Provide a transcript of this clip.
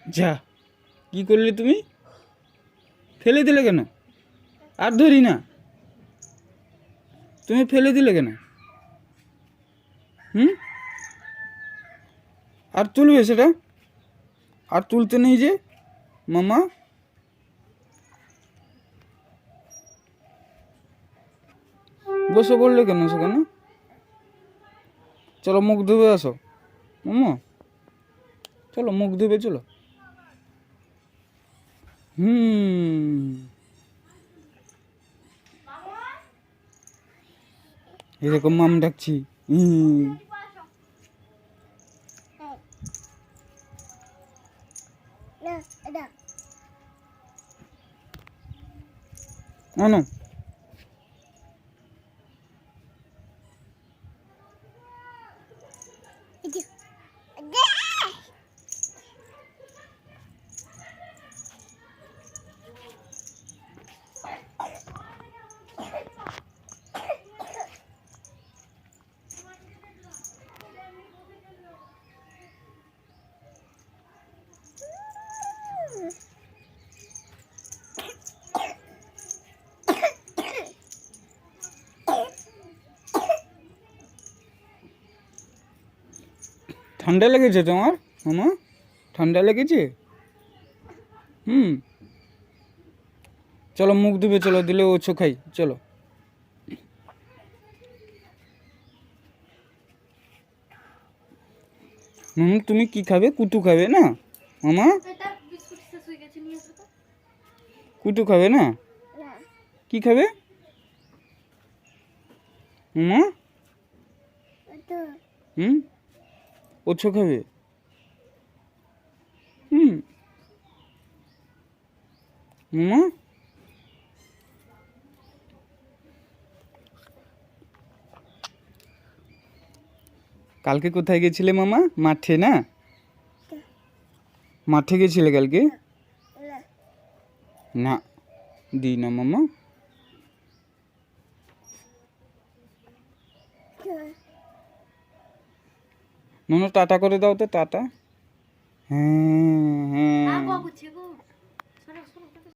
যা, কি করলে তুমি? ফেলে দিলে কেন? আর ধরি না, তুমি ফেলে দিলে কেন? হুম, আর তুলবে সেটা? আর তুলতে নেই যে মামা। বসে পড়লে কেন সেখানে? চলো মুখ ধুবে আসো মামা, চলো মুখ ধুবে চলো। এরকম মাম ডাকছি। আনো। ঠান্ডা লেগেছে তোমার মামা? ঠান্ডা লেগেছে? চলো মুখ ধুবে চলো, দিলে ওছো খাই চলো। তুমি কি খাবে? কুটু খাবে না মামা? কুটু খাবে না? কি খাবে মামা? ওছো খাবে? মামা, কালকে কোথায় গেছিলে মামা? মাঠে না? মাঠে গেছিলে কালকে? না, দিই না মামা। টাটা করে দাও তো, টাটা। হ্যাঁ হ্যাঁ।